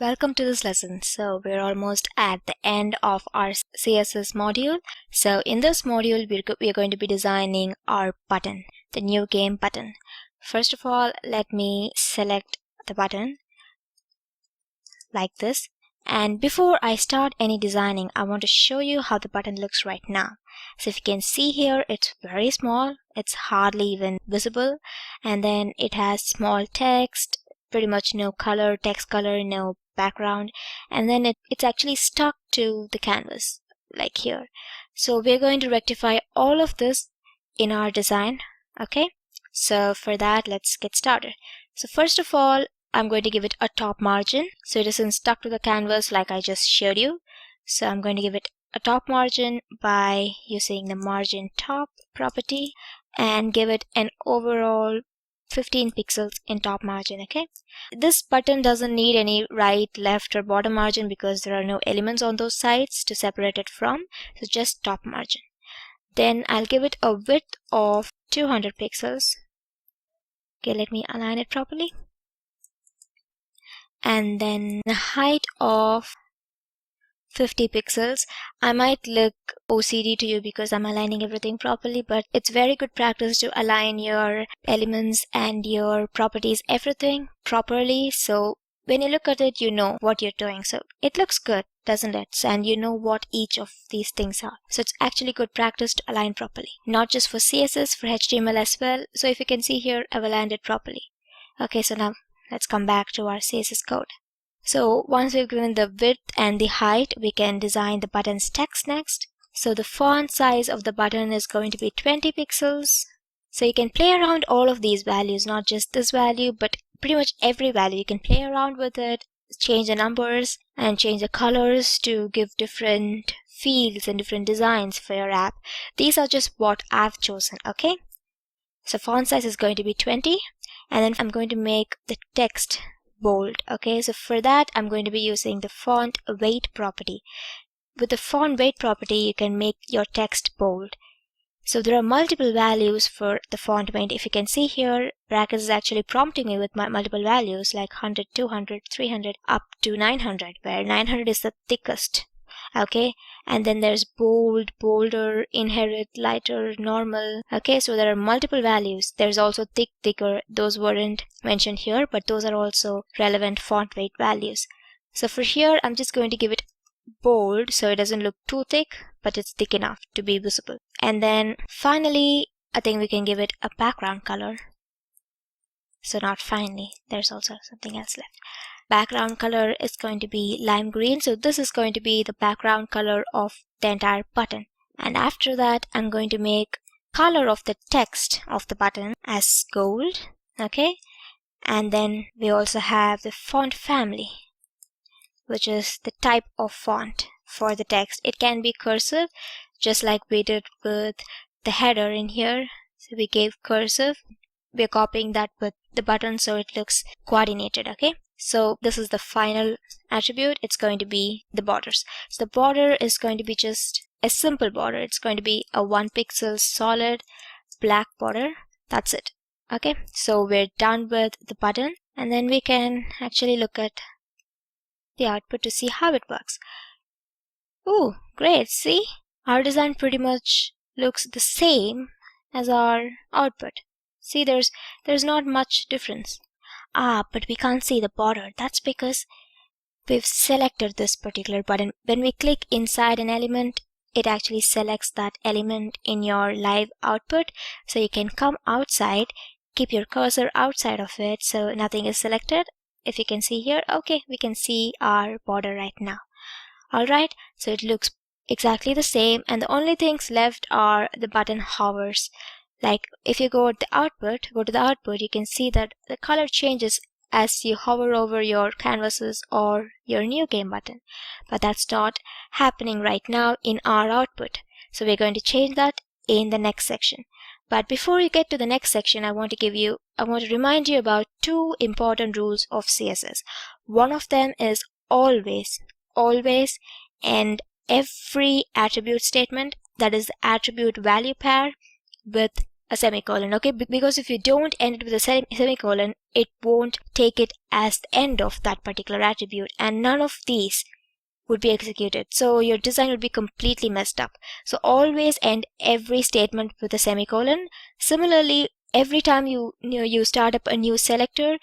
Welcome to this lesson. So we're almost at the end of our CSS module. So in this module, we're going to be designing our button, the new game button. First of all, let me select the button like this. And before I start any designing, I want to show you how the button looks right now. So if you can see here, it's very small. It's hardly even visible. And then it has small text, pretty much no color, text color, no background, and then it's actually stuck to the canvas like here. So we're going to rectify all of this in our design. Okay, so for that, let's get started. So first of all, I'm going to give it a top margin so it isn't stuck to the canvas like I just showed you. So I'm going to give it a top margin by using the margin top property and give it an overall 15 pixels in top margin. Okay, this button doesn't need any right, left, or bottom margin because there are no elements on those sides to separate it from, so just top margin. Then I'll give it a width of 200 pixels. Okay, let me align it properly. And then the height of 50 pixels. I might look OCD to you because I'm aligning everything properly, but it's very good practice to align your elements and your properties, everything properly. So when you look at it, you know what you're doing. So it looks good, doesn't it? And you know what each of these things are. So it's actually good practice to align properly, not just for CSS, for HTML as well. So if you can see here, I've aligned it properly. Okay, so now let's come back to our CSS code. So once we've given the width and the height, we can design the button's text next. So the font size of the button is going to be 20 pixels. So you can play around all of these values, not just this value, but pretty much every value. You can play around with it, change the numbers and change the colors to give different feels and different designs for your app. These are just what I've chosen, okay? So font size is going to be 20, and then I'm going to make the text bold. Okay, so for that I'm going to be using the font weight property. With the font weight property, you can make your text bold. So there are multiple values for the font weight. If you can see here, brackets is actually prompting me with my multiple values like 100, 200, 300 up to 900, where 900 is the thickest. Okay, and then there's bold, bolder, inherit, lighter, normal. Okay, so there are multiple values. There's also thick, thicker. Those weren't mentioned here, but those are also relevant font weight values. So for here, I'm just going to give it bold so it doesn't look too thick, but it's thick enough to be visible. And then finally, I think we can give it a background color. So not finally, there's also something else left. Background color is going to be lime green. So this is going to be the background color of the entire button. And after that, I'm going to make color of the text of the button as gold. Okay. And then we also have the font family, which is the type of font for the text. It can be cursive, just like we did with the header in here. So we gave cursive. We're copying that with the button so it looks coordinated. Okay. So this is the final attribute. It's going to be the borders. So the border is going to be just a simple border. It's going to be a 1 pixel solid black border. That's it. Okay, so we're done with the button, and then we can actually look at the output to see how it works. Oh, great. See, our design pretty much looks the same as our output. See, there's not much difference. But we can't see the border. That's because we've selected this particular button. When we click inside an element, it actually selects that element in your live output. So you can come outside, keep your cursor outside of it so nothing is selected. If you can see here, okay, we can see our border right now. Alright, so it looks exactly the same, and the only things left are the button hovers. Like if you go to the output, you can see that the color changes as you hover over your canvases or your new game button. But that's not happening right now in our output. So we're going to change that in the next section. But before you get to the next section, I want to remind you about two important rules of CSS. One of them is always, and every attribute statement, that is the attribute value pair with a semicolon, okay? Because if you don't end it with a semicolon, it won't take it as the end of that particular attribute, and none of these would be executed. So your design would be completely messed up. So always end every statement with a semicolon. Similarly, every time you start up a new selector,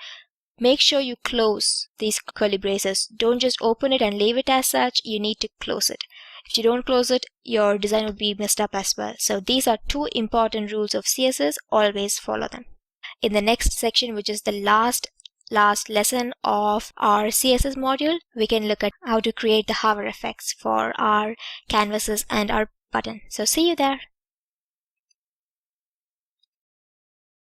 make sure you close these curly braces. Don't just open it and leave it as such. You need to close it. If you don't close it, your design would be messed up as well. So these are two important rules of CSS. Always follow them. In the next section, which is the last lesson of our CSS module, we can look at how to create the hover effects for our canvases and our button. So see you there.